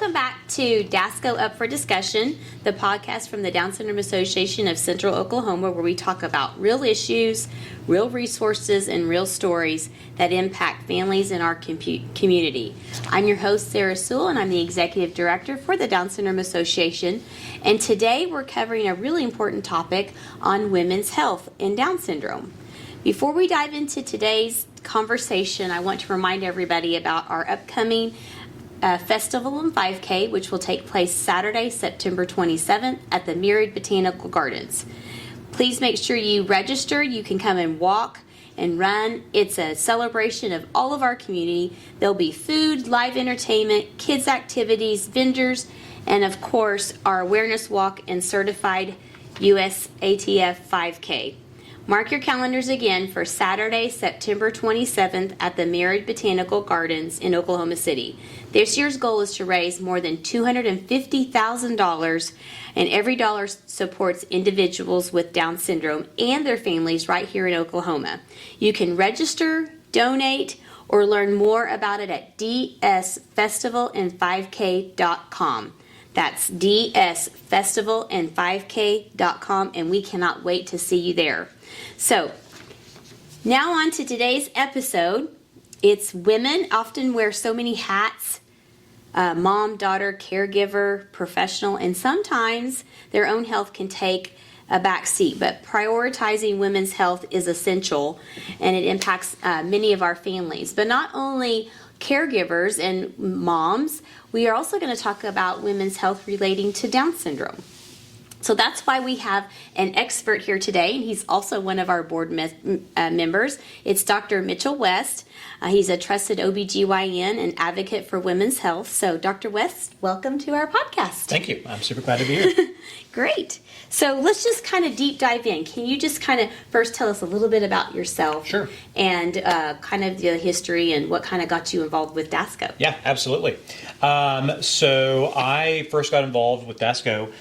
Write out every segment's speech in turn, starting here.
Welcome back to DASCO Up for Discussion, the podcast from the Down Syndrome Association of Central Oklahoma, where we talk about real issues, real resources, and real stories that impact families in our community. I'm your host, Sarah Sewell, and I'm the Executive Director for the Down Syndrome Association. And today we're covering a really important topic on women's health and Down syndrome. Before we dive into today's conversation, I want to remind everybody about our upcoming Festival and 5K, which will take place Saturday, September 27th at the Myriad Botanical Gardens. Please make sure you register. You can come and walk and run. It's a celebration of all of our community. There'll be food, live entertainment, kids activities, vendors, and of course our awareness walk and certified USATF 5K. Mark your calendars again for Saturday, September 27th at the Myriad Botanical Gardens in Oklahoma City. This year's goal is to raise more than $250,000, and every dollar supports individuals with Down syndrome and their families right here in Oklahoma. You can register, donate, or learn more about it at dsfestivaland5k.com. That's dsfestivaland5k.com, and we cannot wait to see you there. So, now on to today's episode. It's women often wear so many hats, mom, daughter, caregiver, professional, and sometimes their own health can take a back seat. But prioritizing women's health is essential, and it impacts many of our families. But not only caregivers and moms, we are also going to talk about women's health relating to Down syndrome. So that's why we have an expert here today, and he's also one of our board members. It's Dr. Mitchell West. He's a trusted OB-GYN and advocate for women's health. So Dr. West, welcome to our podcast. Thank you. I'm super glad to be here. Great. So let's just kind of deep dive in. Can you just kind of first tell us a little bit about yourself? Sure. And kind of the history and what kind of got you involved with DASCO? Yeah, absolutely. So I first got involved with DASCO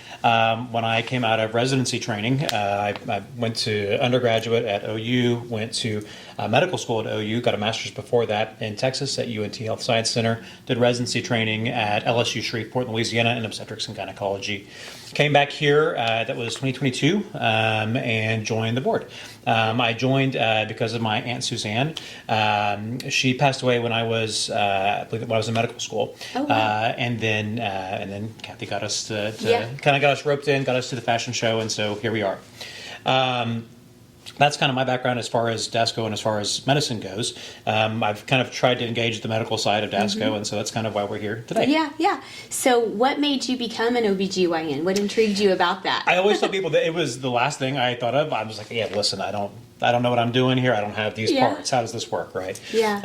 when I came out of residency training. I went to undergraduate at OU, went to medical school at OU, got a master's before that in Texas at UNT Health Science Center, did residency training at LSU Shreveport, Louisiana in obstetrics and gynecology. Came back here, that was 2022, and joined the board. I joined because of my Aunt Suzanne. She passed away when I was, I believe when I was in medical school. Oh, wow. And then Kathy got us kind of got us roped in, got us to the fashion show, and so here we are. That's kind of my background as far as DASCO and as far as medicine goes. I've kind of tried to engage the medical side of DASCO, and so that's kind of why we're here today. Yeah. So what made you become an OB-GYN? What intrigued you about that? I always tell people that it was the last thing I thought of. I was like, yeah, listen, I don't know what I'm doing here. I don't have these parts. How does this work, right? Yeah.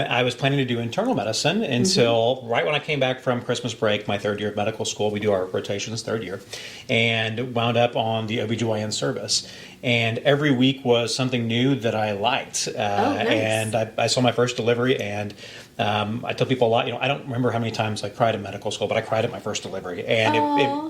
I was planning to do internal medicine until right when I came back from Christmas break, my third year of medical school. We do our rotations third year, and wound up on the OB-GYN service. And every week was something new that I liked. Nice. And I saw my first delivery, and I tell people a lot, I don't remember how many times I cried in medical school, but I cried at my first delivery, and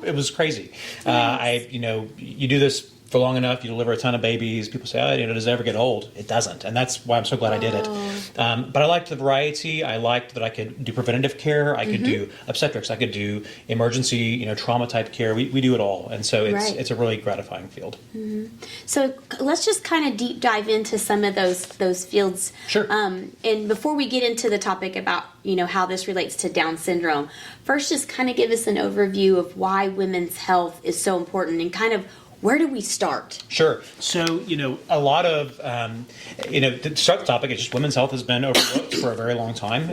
it was crazy. Nice. You do this for long enough, you deliver a ton of babies. People say, does it ever get old? It doesn't. And that's why I'm so glad I did it. But I liked the variety. I liked that I could do preventative care. I could do obstetrics. I could do emergency, trauma type care. We do it all. And so it's a really gratifying field. Mm-hmm. So let's just kind of deep dive into some of those fields. Sure. And before we get into the topic about, how this relates to Down syndrome, first just kind of give us an overview of why women's health is so important and kind of where do we start? Sure. So, a lot of, to start the topic, it's just women's health has been overlooked for a very long time.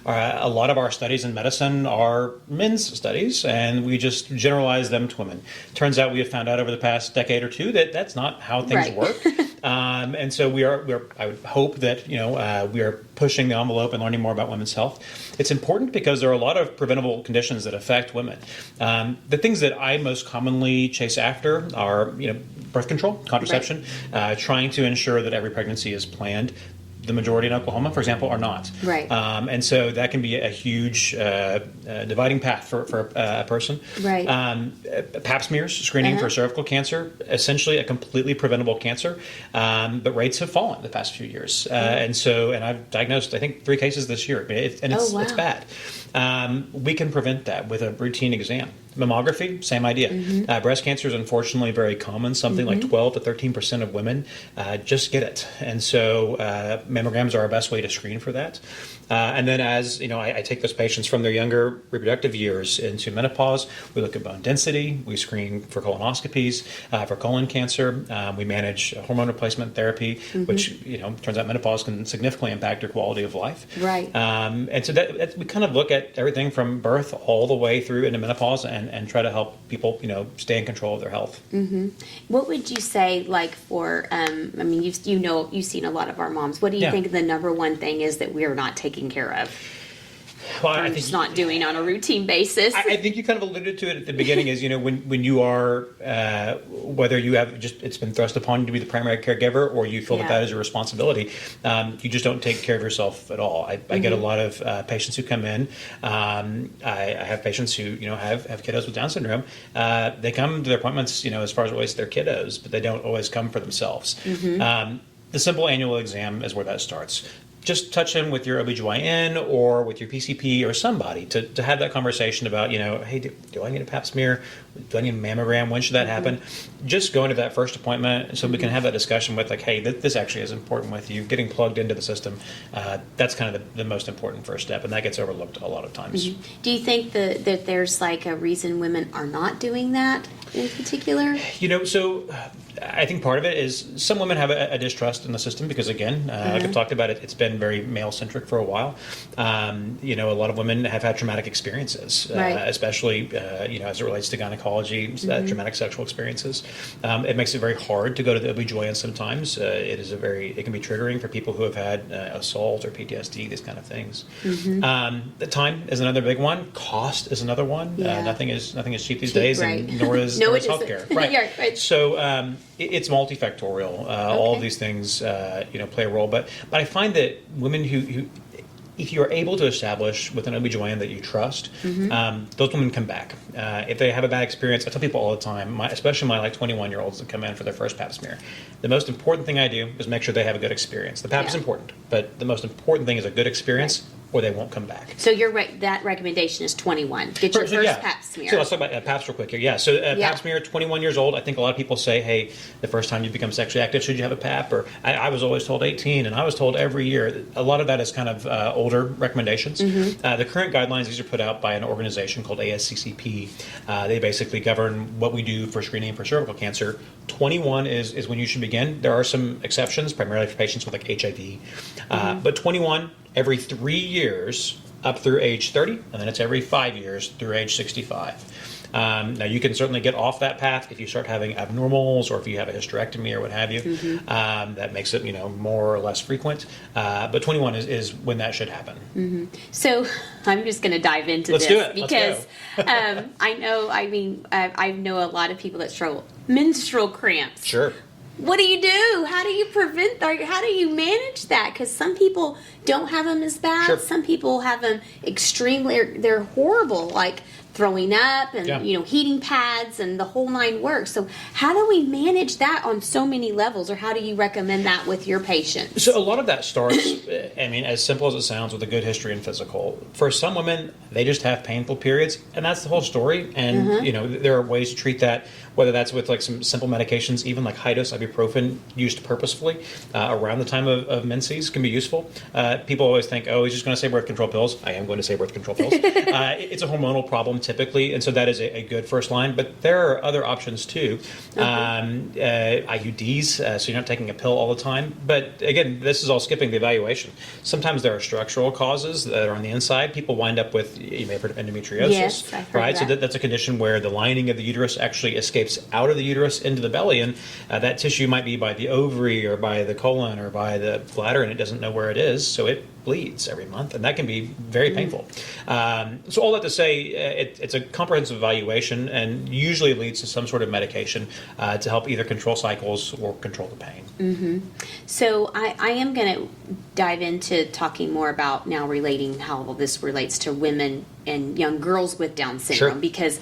A lot of our studies in medicine are men's studies, and we just generalize them to women. Turns out we have found out over the past decade or two that that's not how things work. And so I would hope that, we are pushing the envelope and learning more about women's health. It's important because there are a lot of preventable conditions that affect women. The things that I most commonly chase after are, birth control, contraception, trying to ensure that every pregnancy is planned. The majority in Oklahoma, for example, are not. Right. And so that can be a huge dividing path for a person. Right. Pap smears, screening for cervical cancer, essentially a completely preventable cancer, but rates have fallen the past few years. And I've diagnosed, I think, 3 cases this year, it's bad. we can prevent that with a routine exam. Mammography, same idea. Breast cancer is unfortunately very common. Something like 12 to 13% of women just get it. And so mammograms are our best way to screen for that. And then as, I take those patients from their younger reproductive years into menopause, we look at bone density, we screen for colonoscopies, for colon cancer, we manage hormone replacement therapy, which, turns out menopause can significantly impact your quality of life. Right. And so that we kind of look at everything from birth all the way through into menopause and try to help people, stay in control of their health. What would you say, like, for, you've seen a lot of our moms. What do you think the number one thing is that we're not taking care of? Well, I think just not doing on a routine basis. I think you kind of alluded to it at the beginning is, when you are, whether you have it's been thrust upon you to be the primary caregiver or you feel that is your responsibility, you just don't take care of yourself at all. I get a lot of patients who come in. I have patients who, have kiddos with Down syndrome. They come to their appointments, as far as always their kiddos, but they don't always come for themselves. The simple annual exam is where that starts. Just touch in with your OB-GYN or with your PCP or somebody to have that conversation about, hey, do I need a pap smear? Do I need a mammogram? When should that happen? Just going to that first appointment so we can have that discussion with, like, hey, this actually is important with you. Getting plugged into the system, that's kind of the most important first step, and that gets overlooked a lot of times. Do you think that there's, like, a reason women are not doing that in particular? So I think part of it is some women have a distrust in the system because, again, like I've talked about, it's been very male-centric for a while. A lot of women have had traumatic experiences, especially, as it relates to gynecology, traumatic sexual experiences. It makes it very hard to go to the OB-GYN sometimes. It can be triggering for people who have had assault or PTSD, these kind of things. The time is another big one. Cost is another one. Nothing is cheap these days, and nor is healthcare. Right. So it's multifactorial. All of these things, play a role. But I find that women who if you're able to establish with an OB-GYN that you trust, those women come back. If they have a bad experience, I tell people all the time, especially my 21-year-olds that come in for their first pap smear, the most important thing I do is make sure they have a good experience. The pap is important, but the most important thing is a good experience, or they won't come back. So that recommendation is 21. Get your first pap smear. So let's talk about paps real quick here. Yeah, so pap smear, 21 years old. I think a lot of people say, hey, the first time you become sexually active, should you have a pap? Or I was always told 18, and I was told every year. A lot of that is kind of older recommendations. The current guidelines, these are put out by an organization called ASCCP. They basically govern what we do for screening for cervical cancer. 21 is when you should begin. There are some exceptions, primarily for patients with HIV. But 21, every 3 years up through age 30, and then it's every 5 years through age 65. Now, you can certainly get off that path if you start having abnormals or if you have a hysterectomy or what have you. That makes it, more or less frequent. But 21 is when that should happen. So I'm just going to dive into Let's this do it. because I know a lot of people that struggle. Menstrual cramps. Sure. What do you do? How do you prevent, or how do you manage that? Because some people don't have them as bad. Sure. Some people have them they're horrible, like throwing up and, heating pads and the whole 9 works. So how do we manage that on so many levels, or how do you recommend that with your patients? So a lot of that starts, as simple as it sounds, with a good history and physical. For some women, they just have painful periods, and that's the whole story. And, there are ways to treat that, whether that's with some simple medications, even like high-dose ibuprofen used purposefully around the time of menses can be useful. People always think, oh, he's just going to say birth control pills. I am going to say birth control pills. It's a hormonal problem typically, and so that is a good first line. But there are other options too. IUDs, so you're not taking a pill all the time. But again, this is all skipping the evaluation. Sometimes there are structural causes that are on the inside. People wind up with, you may have heard of endometriosis. Yes, I've heard right? that. So that's a condition where the lining of the uterus actually escapes out of the uterus into the belly, and that tissue might be by the ovary or by the colon or by the bladder, and it doesn't know where it is, so it bleeds every month, and that can be very painful. So all that to say, it's a comprehensive evaluation, and usually leads to some sort of medication to help either control cycles or control the pain. So I am going to dive into talking more about now relating how this relates to women and young girls with Down syndrome, because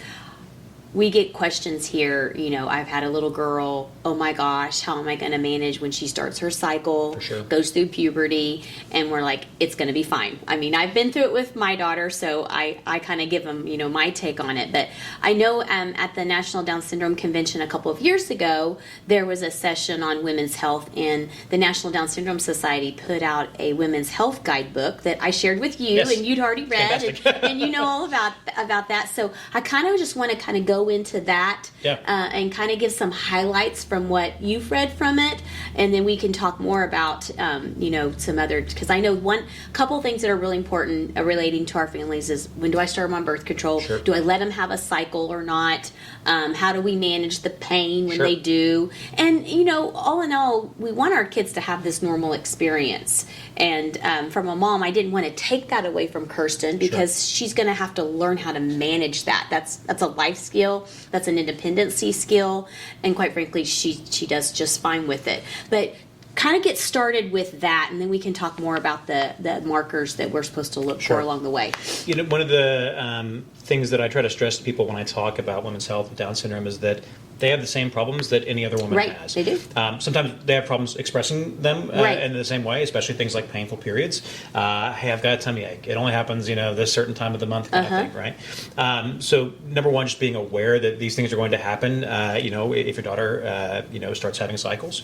we get questions here, I've had a little girl, oh my gosh, how am I going to manage when she starts her cycle, For sure. goes through puberty, and we're like, it's going to be fine. I mean, I've been through it with my daughter, so I kind of give them, my take on it. But I know at the National Down Syndrome Convention a couple of years ago, there was a session on women's health, and the National Down Syndrome Society put out a women's health guidebook that I shared with you, Yes. and you'd already read, and you know all about that. So I kind of just want to kind of go into that and kind of give some highlights from what you've read from it, and then we can talk more about some other, because I know one couple things that are really important relating to our families is, when do I start them on birth control? Sure. Do I let them have a cycle or not? How do we manage the pain when Sure. they do? And all in all, we want our kids to have this normal experience. And from a mom, I didn't want to take that away from Kirsten, because she's going to have to learn how to manage that. That's a life skill. That's an independency skill. And quite frankly, she does just fine with it. But kind of get started with that, and then we can talk more about the markers that we're supposed to look for along the way. One of the things that I try to stress to people when I talk about women's health with Down syndrome is that they have the same problems that any other woman has. They do. Sometimes they have problems expressing them in the same way, especially things like painful periods. Hey, I've got a tummy ache. It only happens, this certain time of the month kind of thing, right? So number one, just being aware that these things are going to happen. If your daughter, starts having cycles,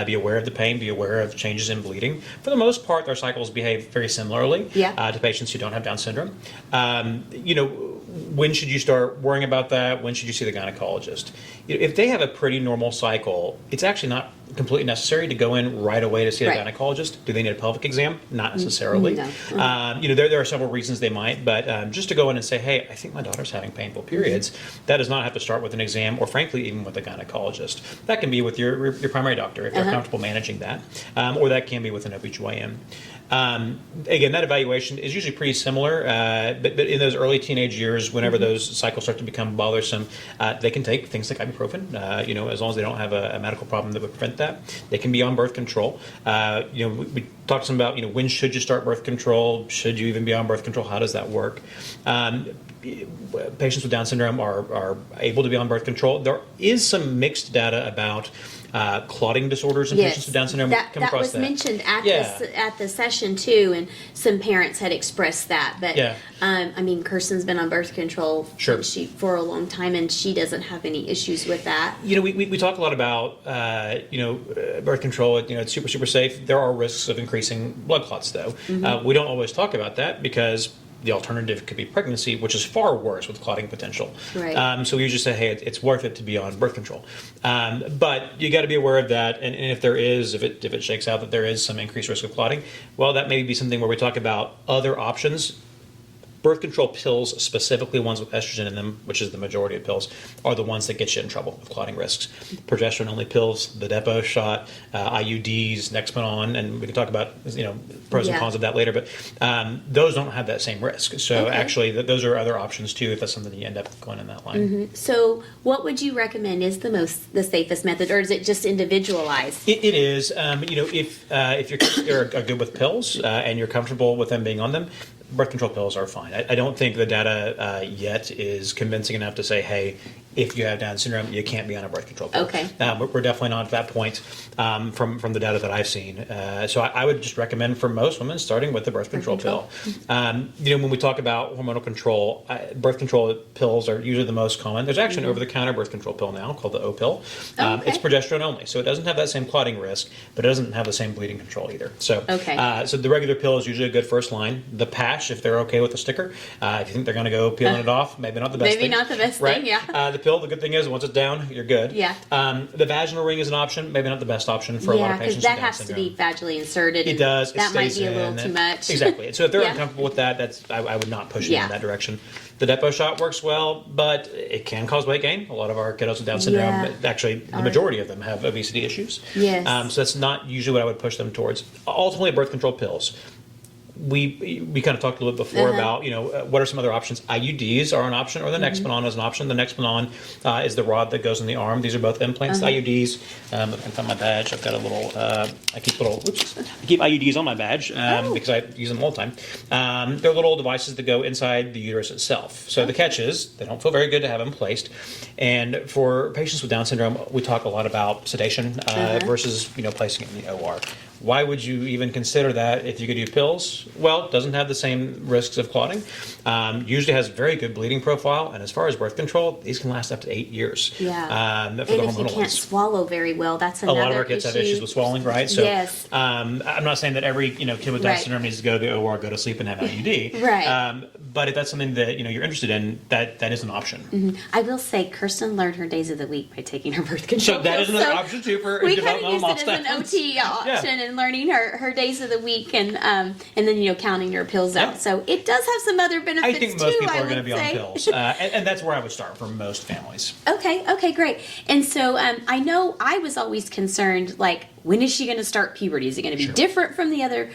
be aware of the pain, be aware of changes in bleeding. For the most part, their cycles behave very similarly to patients who don't have Down syndrome. When should you start worrying about that? When should you see the gynecologist? If they have a pretty normal cycle, it's actually not completely necessary to go in right away to see a gynecologist. Do they need a pelvic exam? Not necessarily. No. There are several reasons they might, but just to go in and say, hey, I think my daughter's having painful periods, that does not have to start with an exam, or frankly, even with a gynecologist. That can be with your primary doctor if they're comfortable managing that, or that can be with an OB-GYN. Again, that evaluation is usually pretty similar, but in those early teenage years, whenever those cycles start to become bothersome, they can take things like ibuprofen, as long as they don't have a medical problem that would prevent that. They can be on birth control. We talked some about, when should you start birth control? Should you even be on birth control? How does that work? Patients with Down syndrome are able to be on birth control. There is some mixed data about clotting disorders in patients with Down syndrome. That was mentioned at the session too, and some parents had expressed that. But Kirsten's been on birth control for a long time, and she doesn't have any issues with that. We talk a lot about birth control. It's super, super safe. There are risks of increasing blood clots, though. We don't always talk about that because the alternative could be pregnancy, which is far worse with clotting potential. Right. So we usually say, hey, it's worth it to be on birth control. But you got to be aware of that. And if it shakes out that there is some increased risk of clotting, well, that may be something where we talk about other options. Birth control pills, specifically ones with estrogen in them, which is the majority of pills, are the ones that get you in trouble with clotting risks. Progesterone-only pills, the Depo shot, IUDs, Nexplanon, and we can talk about pros and cons of that later. But those don't have that same risk. So actually, those are other options too if that's something that you end up going in that line. So, what would you recommend is the safest method, or is it just individualized? It is. If your kids are good with pills and you're comfortable with them being on them, birth control pills are fine. I don't think the data yet is convincing enough to say, hey, if you have Down syndrome, you can't be on a birth control pill. Okay. We're definitely not at that point from the data that I've seen. So I would just recommend for most women starting with the birth control pill. When we talk about hormonal control, birth control pills are usually the most common. There's actually an over-the-counter birth control pill now called the O pill. It's progesterone only, so it doesn't have that same clotting risk, but it doesn't have the same bleeding control either. So, so the regular pill is usually a good first line. The patch, if they're okay with the sticker, if you think they're going to go peeling it off, maybe not the best thing. Maybe not the best thing, yeah. The pill, the good thing is once it's down, you're good. Yeah. The vaginal ring is an option, maybe not the best option for a lot of patients with Down that has syndrome. to be vaginally inserted. It does. That might be a little too much. Exactly. So if they're uncomfortable with that, I would not push it in that direction. The Depo shot works well, but it can cause weight gain. A lot of our kiddos with Down syndrome, actually the majority of them have obesity issues. Yes. So that's not usually what I would push them towards. Ultimately, birth control pills. we kind of talked a little bit before about, what are some other options? IUDs are an option, or the Nexplanon is an option. The Nexplanon is the rod that goes in the arm. These are both implants. IUDs, if I can find my badge, I've got a little, I keep IUDs on my badge because I use them all the time. They're little devices that go inside the uterus itself. So the catch is, they don't feel very good to have them placed. And for patients with Down syndrome, we talk a lot about sedation versus, placing it in the OR. Why would you even consider that if you could use pills? Well, it doesn't have the same risks of clotting. Usually has very good bleeding profile. And as far as birth control, these can last up to 8 years. Yeah. For the and if you hormonal can't ones. swallow very well, that's another issue. A lot of our kids have issues with swallowing, right? So, yes. I'm not saying that every kid with Down syndrome needs to go to the OR, go to sleep, and have an IUD. Right. But if that's something that you're interested in, that is an option. I will say, Kirsten learned her days of the week by taking her birth control. So that is another So option too for we kind of developmental used it as an milestones. OT option and learning her days of the week and then counting your pills out. So it does have some other benefits I think too. most people are going to would be on say. pills, and that's where I would start for most families. Okay, great. And so I know I was always concerned, like, when is she going to start puberty? Is it going to be different from the other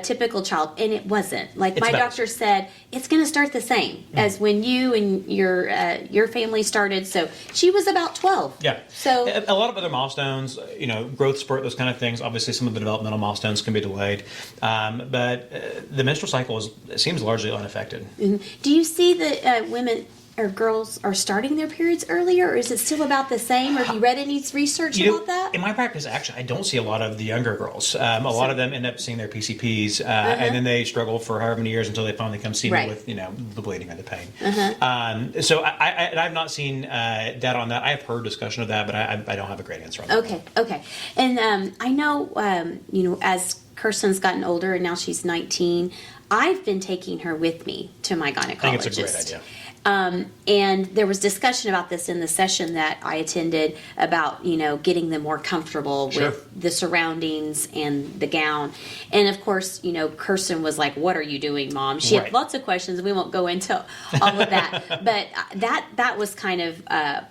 typical child? And it wasn't. Like It's my better. doctor said, it's going to start the same as when you and your family started. So she was about 12. Yeah. So a lot of other milestones, growth spurt, those kind of things. Obviously, some of the developmental milestones can be delayed, but the menstrual cycle seems largely unaffected. do you see that women or girls are starting their periods earlier, or is it still about the same? Or have you read any research about that? In my practice, actually, I don't see a lot of the younger girls. A lot of them end up seeing their PCPs, and then they struggle for however many years until they finally come see me with, the bleeding or the pain. So I've not seen data on that. I have heard discussion of that, but I don't have a great answer on that. Okay. And I know, as Kirsten's gotten older and now she's 19, I've been taking her with me to my gynecologist. I think it's a great idea. And there was discussion about this in the session that I attended about, getting them more comfortable with the surroundings and the gown. And of course, Kirsten was like, "What are you doing, Mom?" She had lots of questions. We won't go into all of that. But that was kind of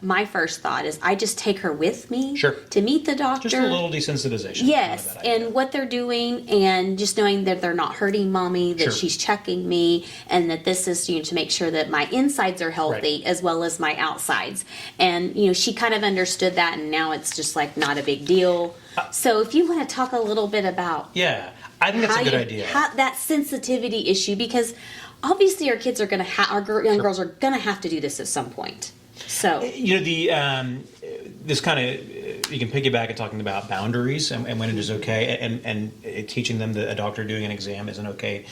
my first thought is I just take her with me to meet the doctor. Just a little desensitization. Yes, and what they're doing, and just knowing that they're not hurting Mommy, that she's checking me, and that this is to make sure that my insides are healthy as well as my outsides. And she kind of understood that, and now it's just like not a big deal. So if you want to talk a little bit about I think that's a good idea. That sensitivity issue, because obviously our kids are going to our young girls are going to have to do this at some point. So this kind of you can piggyback at talking about boundaries and when it is okay, and teaching them that a doctor doing an exam is an okay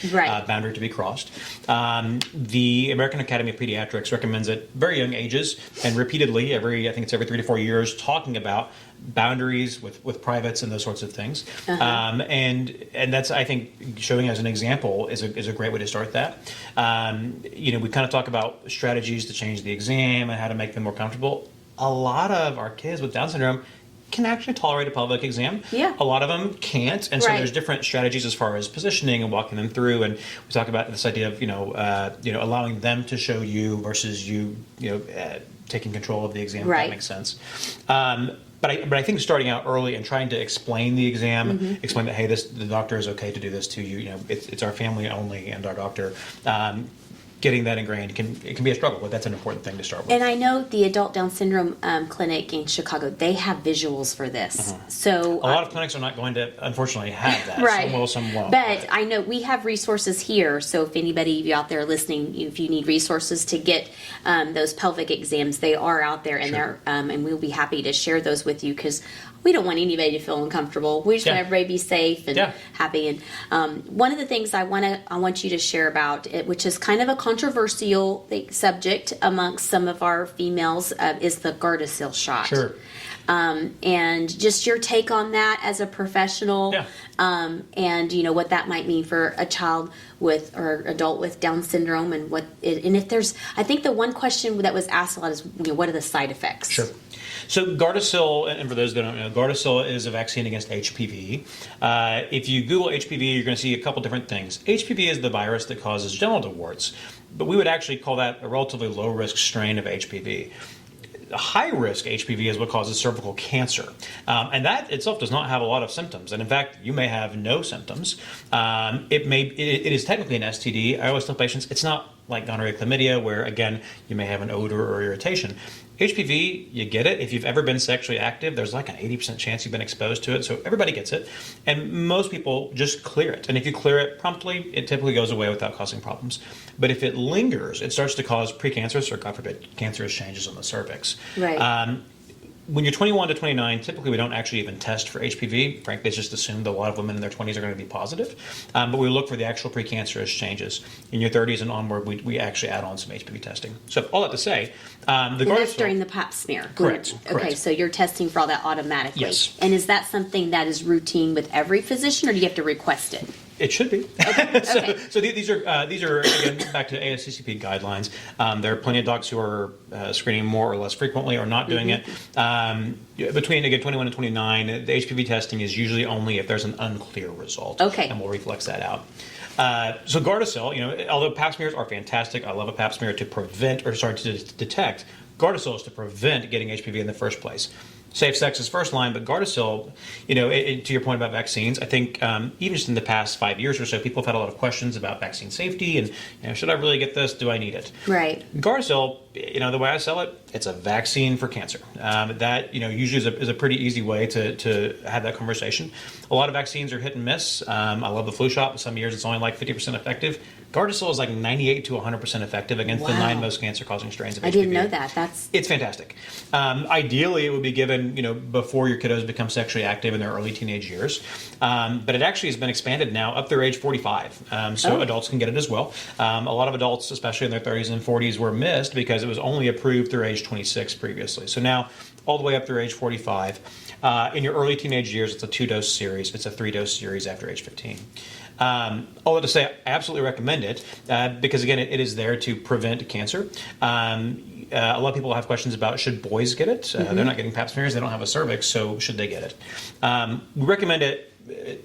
boundary to be crossed. The American Academy of Pediatrics recommends at very young ages and repeatedly I think it's every 3 to 4 years, talking about boundaries with privates and those sorts of things. And that's, I think, showing as an example is a great way to start that. We kind of talk about strategies to change the exam and how to make them more comfortable. A lot of our kids with Down syndrome can actually tolerate a pelvic exam. A lot of them can't, and so there's different strategies as far as positioning and walking them through. And we talk about this idea of allowing them to show you versus you taking control of the exam. If that makes sense. But I think starting out early and trying to explain the exam, explain that hey, the doctor is okay to do this to you. It's our family only and our doctor. Getting that ingrained can be a struggle, but that's an important thing to start with. And I know the adult Down syndrome clinic in Chicago, they have visuals for this. So a lot of clinics are not going to, unfortunately, have that. Right. Some will, some won't. But I know we have resources here. So if anybody out there listening, if you need resources to get those pelvic exams, they are out there, and they're and we'll be happy to share those with you, because we don't want anybody to feel uncomfortable. We just want everybody to be safe and happy. And one of the things I want you to share about it, which is kind of a controversial subject amongst some of our females, is the Gardasil shot. And just your take on that as a professional, and what that might mean for a child with or adult with Down syndrome, and and if there's, I think the one question that was asked a lot is, what are the side effects? So Gardasil, and for those that don't know, Gardasil is a vaccine against HPV. If you Google HPV, you're going to see a couple different things. HPV is the virus that causes genital warts, but we would actually call that a relatively low-risk strain of HPV. high risk HPV is what causes cervical cancer. And that itself does not have a lot of symptoms. And in fact, you may have no symptoms. It is technically an STD. I always tell patients it's not like gonorrhea, chlamydia, where again, you may have an odor or irritation. HPV, you get it. If you've ever been sexually active, there's like an 80% chance you've been exposed to it. So everybody gets it. And most people just clear it. And if you clear it promptly, it typically goes away without causing problems. But if it lingers, it starts to cause precancerous or, God forbid, cancerous changes on the cervix. Right. When you're 21 to 29, typically we don't actually even test for HPV. Frankly, it's just assumed that a lot of women in their 20s are going to be positive. But we look for the actual precancerous changes. In your 30s and onward, we actually add on some HPV testing. So all that to say, and that's during the pap smear. Correct. Okay, so you're testing for all that automatically. Yes. And is that something that is routine with every physician, or do you have to request it? It should be. Okay. So these are again back to ASCCP guidelines. There are plenty of docs who are screening more or less frequently or not doing it. Between again 21 and 29, the HPV testing is usually only if there's an unclear result. Okay. And we'll reflex that out. So Gardasil, although pap smears are fantastic, I love a pap smear to detect. Gardasil is to prevent getting HPV in the first place. Safe sex is first line, but Gardasil, to your point about vaccines, I think even just in the past 5 years or so, people have had a lot of questions about vaccine safety and should I really get this? Do I need it? Right. Gardasil, the way I sell it, it's a vaccine for cancer. That usually is a pretty easy way to have that conversation. A lot of vaccines are hit and miss. I love the flu shot, but some years it's only like 50% effective. Gardasil is like 98 to 100% effective against the 9 most cancer-causing strains of HPV. I didn't know that. It's fantastic. Ideally, it would be given before your kiddos become sexually active in their early teenage years, but it actually has been expanded now up through age 45, so adults can get it as well. A lot of adults, especially in their 30s and 40s, were missed because it was only approved through age 26 previously. So now, all the way up through age 45. In your early teenage years, it's a 2-dose series. It's a 3-dose series after age 15. Although to say, I absolutely recommend it because, again, it is there to prevent cancer. A lot of people have questions about should boys get it? They're not getting pap smears. They don't have a cervix, so should they get it? We recommend it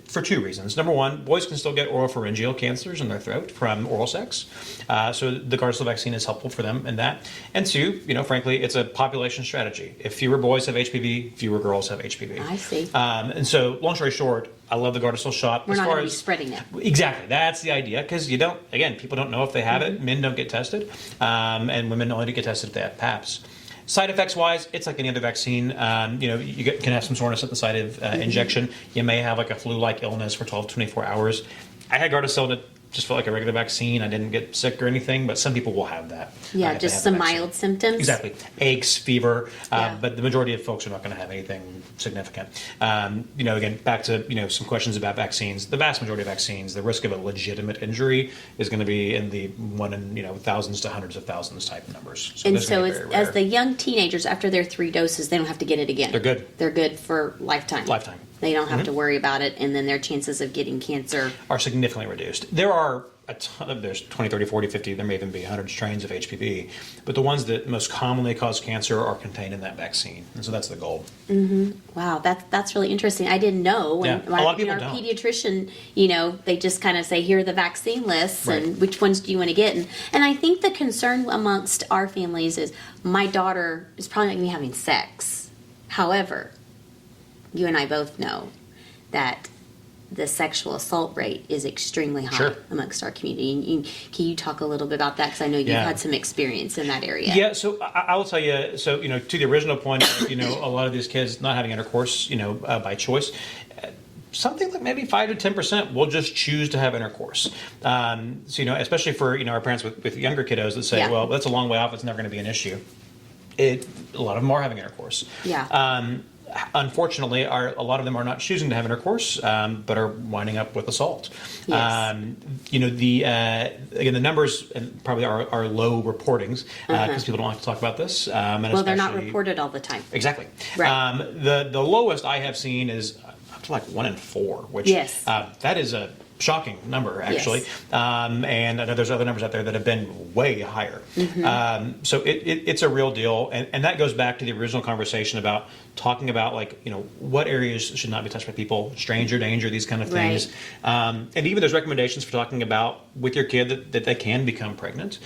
for 2 reasons. Number one, boys can still get oropharyngeal cancers in their throat from oral sex. So the Gardasil vaccine is helpful for them in that. And 2, frankly, it's a population strategy. If fewer boys have HPV, fewer girls have HPV. I see. And so, long story short, I love the Gardasil shot. We're not going to be spreading it. Exactly. That's the idea, because people don't know if they have it. Men don't get tested, and women only get tested if they have PAPs. Side effects wise, it's like any other vaccine. You can have some soreness at the site of injection. You may have like a flu-like illness for 12 to 24 hours. I had Gardasil and it just felt like a regular vaccine. I didn't get sick or anything, but some people will have that. Yeah, just some mild symptoms. Exactly. Aches, fever, but the majority of folks are not going to have anything significant. Again, back to some questions about vaccines. The vast majority of vaccines, the risk of a legitimate injury is going to be in the 1 in thousands to hundreds of thousands type numbers. So as the young teenagers, after their 3 doses, they don't have to get it again. They're good. They're good for lifetime. Lifetime. They don't have to worry about it, and then their chances of getting cancer are significantly reduced. There are a ton of, there's 20, 30, 40, 50, there may even be 100 strains of HPV, but the ones that most commonly cause cancer are contained in that vaccine, and so that's the goal. Wow, that's really interesting. I didn't know. A lot of people don't. Pediatrician, they just kind of say, here are the vaccine lists, Right. and which ones do you want to get? And I think the concern amongst our families is, my daughter is probably not going to be having sex. However, you and I both know that the sexual assault rate is extremely high Sure. amongst our community. And can you talk a little bit about that? Because I know you've had some experience in that area. Yeah, so I will tell you, to the original point, a lot of these kids not having intercourse, by choice, something like maybe 5 to 10% will just choose to have intercourse. Especially for, our parents with younger kiddos that say, well, that's a long way off, it's never going to be an issue. A lot of them are having intercourse. Yeah. Unfortunately, a lot of them are not choosing to have intercourse, but are winding up with assault. Yes. The numbers probably are low reportings because people don't like to talk about this. Well, they're not reported all the time. Exactly. Right. The lowest I have seen is up to like 1 in 4, which that is a shocking number, actually. Yes. And I know there's other numbers out there that have been way higher. So it's a real deal. And that goes back to the original conversation about talking about, what areas should not be touched by people, stranger danger, these kind of things. Right. And even there's recommendations for talking about with your kid that they can become pregnant.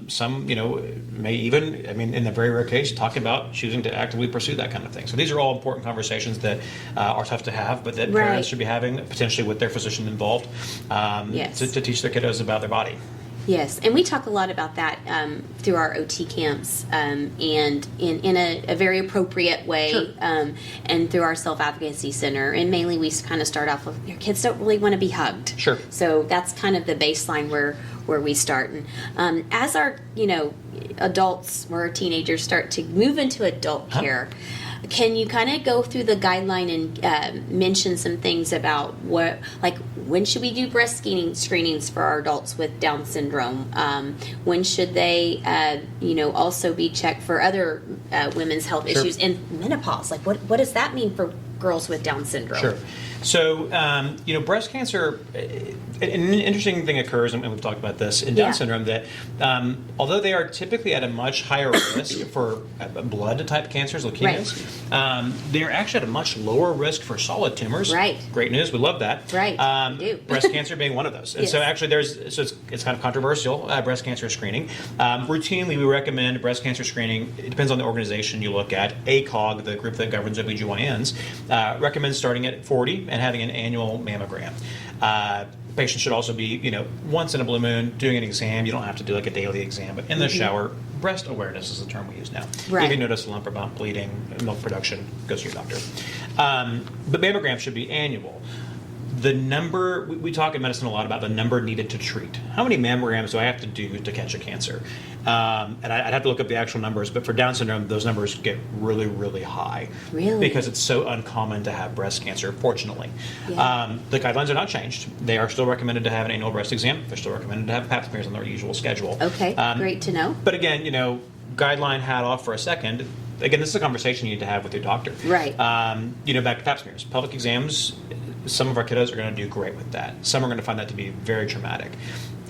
Some, may even, in the very rare case, talk about choosing to actively pursue that kind of thing. So these are all important conversations that are tough to have, but that parents should be having potentially with their physician involved to teach their kiddos about their body. Yes, and we talk a lot about that through our OT camps and in a very appropriate way, Sure. And through our self-advocacy center. And mainly we kind of start off with, your kids don't really want to be hugged. Sure. So that's kind of the baseline where we start. And as our, adults or teenagers start to move into adult care, can you kind of go through the guideline and mention some things about when should we do breast screenings for our adults with Down syndrome? When should they, also be checked for other women's health issues? And menopause, what does that mean for girls with Down syndrome? Sure. So, breast cancer, an interesting thing occurs, and we've talked about this in Down syndrome, that although they are typically at a much higher risk for blood-type cancers, leukemias, they're actually at a much lower risk for solid tumors. Right. Great news. We love that. Right. We do. Breast cancer being one of those. And so actually it's kind of controversial, breast cancer screening. Routinely, we recommend breast cancer screening. It depends on the organization you look at. ACOG, the group that governs OB-GYNs, recommends starting at 40 and having an annual mammogram. Patients should also be, once in a blue moon, doing an exam. You don't have to do like a daily exam, but in the shower, breast awareness is the term we use now. Right. If you notice a lump or bump, bleeding, milk production, go to your doctor. But mammograms should be annual. The number, we talk in medicine a lot about the number needed to treat. How many mammograms do I have to do to catch a cancer? And I'd have to look up the actual numbers, but for Down syndrome, those numbers get really, really high. Really? Because it's so uncommon to have breast cancer, fortunately. Yeah. The guidelines are not changed. They are still recommended to have an annual breast exam. They're still recommended to have pap smears on their usual schedule. Okay, great to know. But again, guideline hat off for a second. Again, this is a conversation you need to have with your doctor. Right. Back to pap smears. Pelvic exams, some of our kiddos are going to do great with that. Some are going to find that to be very traumatic.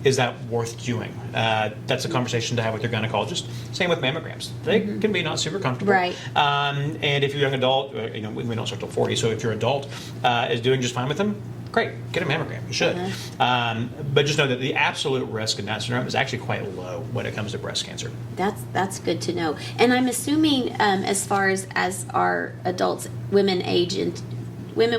Is that worth doing? That's a conversation to have with your gynecologist. Same with mammograms. They can be not super comfortable. Right. And if you're a young adult, we don't start till 40, so if your adult is doing just fine with them, great, get a mammogram. You should. But just know that the absolute risk in Down syndrome is actually quite low when it comes to breast cancer. That's good to know. And I'm assuming as far as our adults, women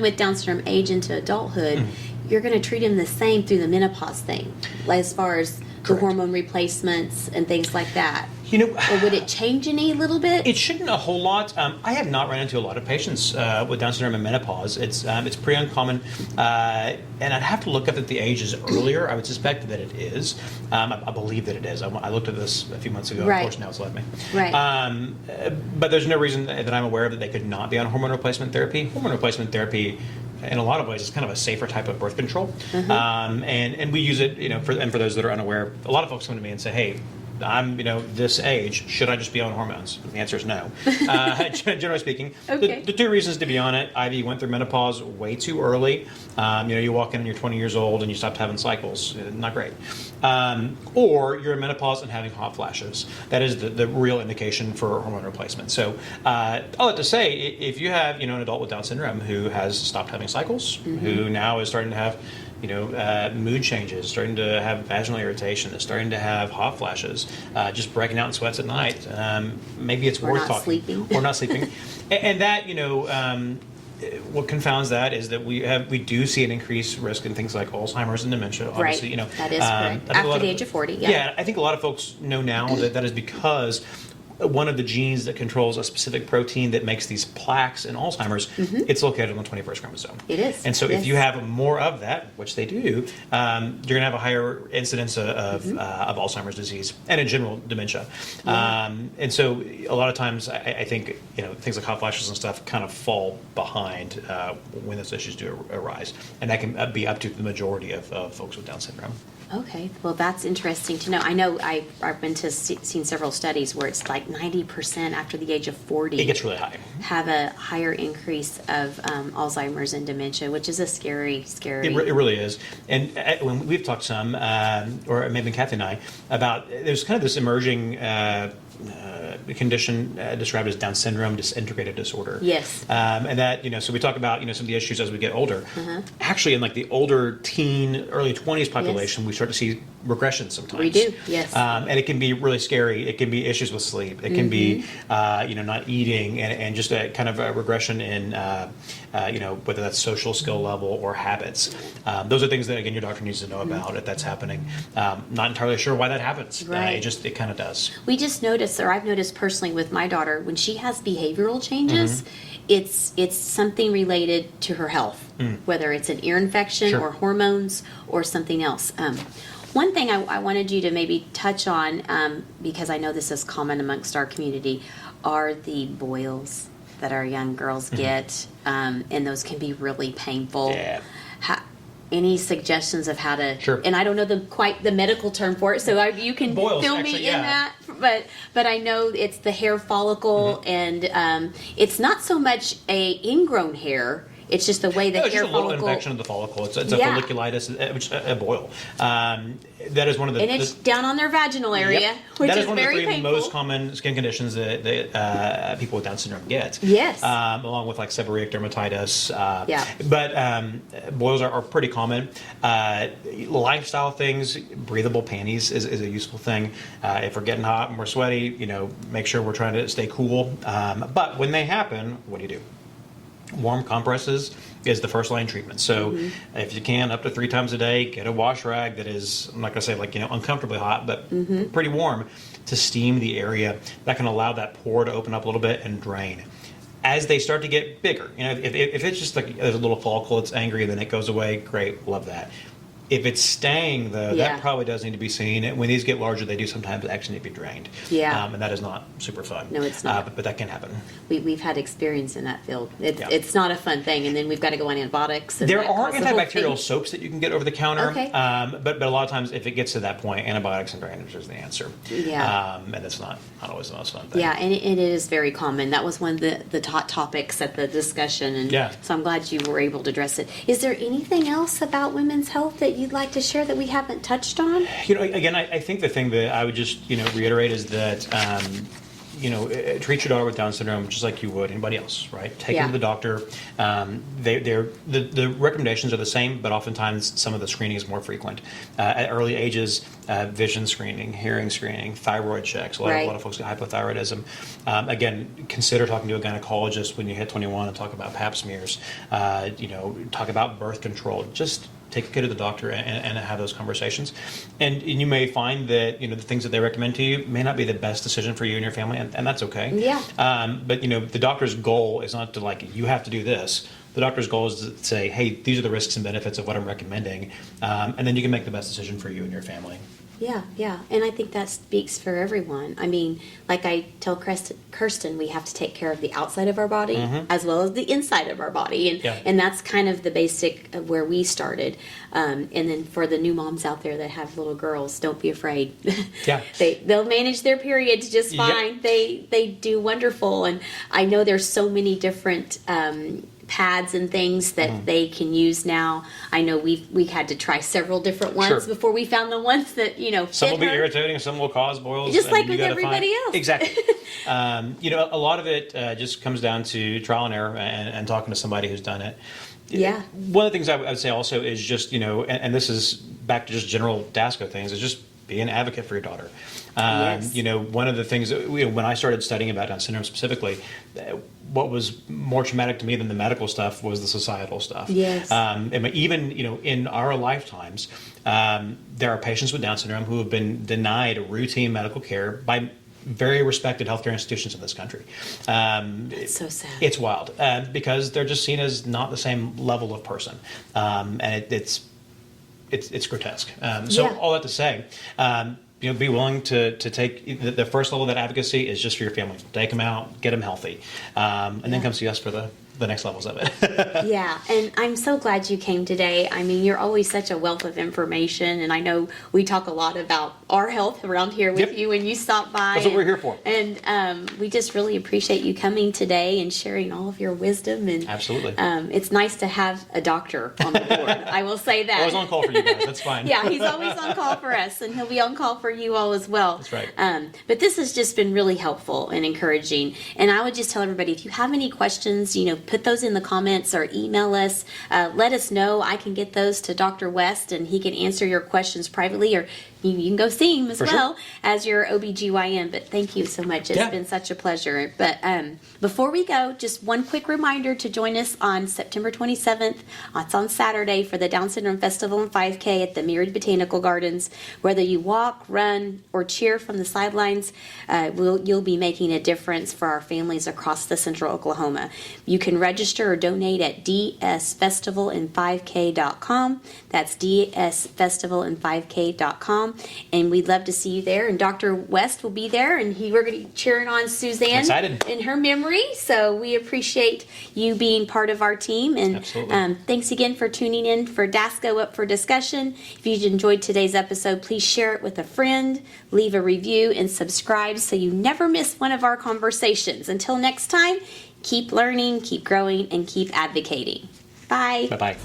with Down syndrome age into adulthood, you're going to treat them the same through the menopause thing, as far as the hormone replacements and things like that. Or would it change any little bit? It shouldn't a whole lot. I have not run into a lot of patients with Down syndrome and menopause. It's pretty uncommon, and I'd have to look up that the age is earlier. I would suspect that it is. I believe that it is. I looked at this a few months ago. Right. Of course, now it's left me. Right. But there's no reason that I'm aware of that they could not be on hormone replacement therapy. Hormone replacement therapy, in a lot of ways, is kind of a safer type of birth control, and we use it. For those that are unaware, a lot of folks come to me and say, "Hey, I'm, this age, should I just be on hormones?" The answer is no. Generally speaking, Okay. the two reasons to be on it: either you went through menopause way too early, you walk in and you're 20 years old and you stopped having cycles, not great, or you're in menopause and having hot flashes. That is the real indication for hormone replacement. So, all that to say, if you have, an adult with Down syndrome who has stopped having cycles, who now is starting to have mood changes, starting to have vaginal irritation, is starting to have hot flashes, just breaking out in sweats at night. Maybe it's worth talking. Or not sleeping. And that, what confounds that is that we do see an increased risk in things like Alzheimer's and dementia. Obviously, right. That is correct. After the age of 40, yeah. Yeah, I think a lot of folks know now that is because one of the genes that controls a specific protein that makes these plaques in Alzheimer's, it's located on the 21st chromosome. It is. And so if you have more of that, which they do, you're going to have a higher incidence of Alzheimer's disease and in general dementia. And so a lot of times I think things like hot flashes and stuff kind of fall behind when those issues do arise. And that can be up to the majority of folks with Down syndrome. Okay, well that's interesting to know. I know I've been to seen several studies where it's like 90% after the age of 40. It gets really high. Have a higher increase of Alzheimer's and dementia, which is a scary. It really is. And when we've talked some, or maybe Kathy and I, about there's kind of this emerging condition described as Down syndrome disintegrated disorder. Yes. And that, so we talk about, some of the issues as we get older. Actually, in like the older teen, early 20s population, we start to see regression sometimes. We do, yes. And it can be really scary. It can be issues with sleep. It can be, not eating and just a kind of a regression in, whether that's social skill level or habits. Those are things that, again, your doctor needs to know about if that's happening. Not entirely sure why that happens. Right. It kind of does. We just noticed, or I've noticed personally with my daughter, when she has behavioral changes, it's something related to her health, whether it's an ear infection Sure. or hormones or something else. One thing I wanted you to maybe touch on, because I know this is common amongst our community, are the boils that our young girls get, and those can be really painful. Yeah. Any suggestions of how to? Sure. And I don't know quite the medical term for it, so you can Boils, fill actually, me in that. But I know it's the hair follicle, and it's not so much a ingrown hair. It's just the way the It's hair just a little follicle. infection of the follicle. It's a Yeah. folliculitis, which a boil. That is one of the. And it's down on their vaginal area, Yep. which That is is one of the very three painful. most common skin conditions that people with Down syndrome get. Yes. Along with like seborrheic dermatitis. Yeah. But boils are pretty common. Lifestyle things, breathable panties is a useful thing. If we're getting hot and we're sweaty, make sure we're trying to stay cool. But when they happen, what do? Warm compresses is the first line treatment. So if you can, up to 3 times a day, get a wash rag that is, I'm not going to say uncomfortably hot, but pretty warm to steam the area. That can allow that pore to open up a little bit and drain. As they start to get bigger, if it's just like there's a little follicle, it's angry, then it goes away, great, love that. If it's staying, though, Yeah. that probably does need to be seen. When these get larger, they do sometimes actually need to be drained. Yeah. And that is not super fun. No, it's not. But that can happen. We've had experience in that field. Yeah. It's not a fun thing, and then we've got to go on antibiotics. And There that are causes the whole antibacterial thing. soaps that you can get over the counter. Okay. But a lot of times, if it gets to that point, antibiotics and drainage is the answer. Yeah. And it's not always the most fun thing. Yeah, and it is very common. That was one of the hot topics at the discussion, and Yeah. so I'm glad you were able to address it. Is there anything else about women's health that you'd like to share that we haven't touched on? Again, I think the thing that I would just reiterate is that treat your daughter with Down syndrome just like you would anybody else, right? Take them to the doctor. The recommendations are the same, but oftentimes some of the screening is more frequent. At early ages, vision screening, hearing screening, thyroid checks. A lot of folks get hypothyroidism. Again, consider talking to a gynecologist when you hit 21 and talk about pap smears. Talk about birth control. Just take a kid to the doctor and have those conversations. And you may find that, the things that they recommend to you may not be the best decision for you and your family, and that's okay. Yeah. But, the doctor's goal is not to you have to do this. The doctor's goal is to say, hey, these are the risks and benefits of what I'm recommending. And then you can make the best decision for you and your family. Yeah, and I think that speaks for everyone. I mean, like I tell Kirsten, we have to take care of the outside of our body as well as the inside of our body, and that's kind of the basic of where we started. And then for the new moms out there that have little girls, don't be afraid. Yeah. They'll manage their periods just fine. Yep. They do wonderful, and I know there's so many different pads and things that they can use now. I know we had to try several different ones before we found the ones that Some will fit be her. irritating, some will cause boils. Just like you with gotta everybody else. Exactly. A lot of it just comes down to trial and error and talking to somebody who's done it. Yeah. One of the things I would say also is just, and this is back to just general DASCO things, is just be an advocate for your daughter. Yes. One of the things that, when I started studying about Down syndrome specifically, what was more traumatic to me than the medical stuff was the societal stuff. Yes. Even, in our lifetimes, there are patients with Down syndrome who have been denied routine medical care by very respected healthcare institutions in this country. It's so sad. It's wild because they're just seen as not the same level of person. And it's grotesque. All that to say, be willing to take the first level of that advocacy is just for your family. Take them out, get them healthy, and then come see us for the next levels of it. Yeah, and I'm so glad you came today. I mean, you're always such a wealth of information, and I know we talk a lot about our health around here with you when you stop by. That's what we're here for. And we just really appreciate you coming today and sharing all of your wisdom. And Absolutely. It's nice to have a doctor on the board. I will say that. Always on call for you guys. That's fine. Yeah, he's always on call for us, and he'll be on call for you all as well. That's right. But this has just been really helpful and encouraging. And I would just tell everybody, if you have any questions, put those in the comments or email us. Let us know. I can get those to Dr. West, and he can answer your questions privately, or you can go see him as well as your OB-GYN. But thank you so much. It's been such a pleasure. But before we go, just one quick reminder to join us on September 27th. It's on Saturday for the Down Syndrome Festival and 5K at the Myriad Botanical Gardens. Whether you walk, run, or cheer from the sidelines, you'll be making a difference for our families across the central Oklahoma. You can register or donate at dsfestivaland5k.com. That's dsfestivaland5k.com. And we'd love to see you there. And Dr. West will be there, and we're going to be cheering on Suzanne in her memory. So we appreciate you being part of our team. And thanks again for tuning in for DASCO Up for Discussion. If you enjoyed today's episode, please share it with a friend, leave a review, and subscribe so you never miss one of our conversations. Until next time, keep learning, keep growing, and keep advocating. Bye. Bye-bye.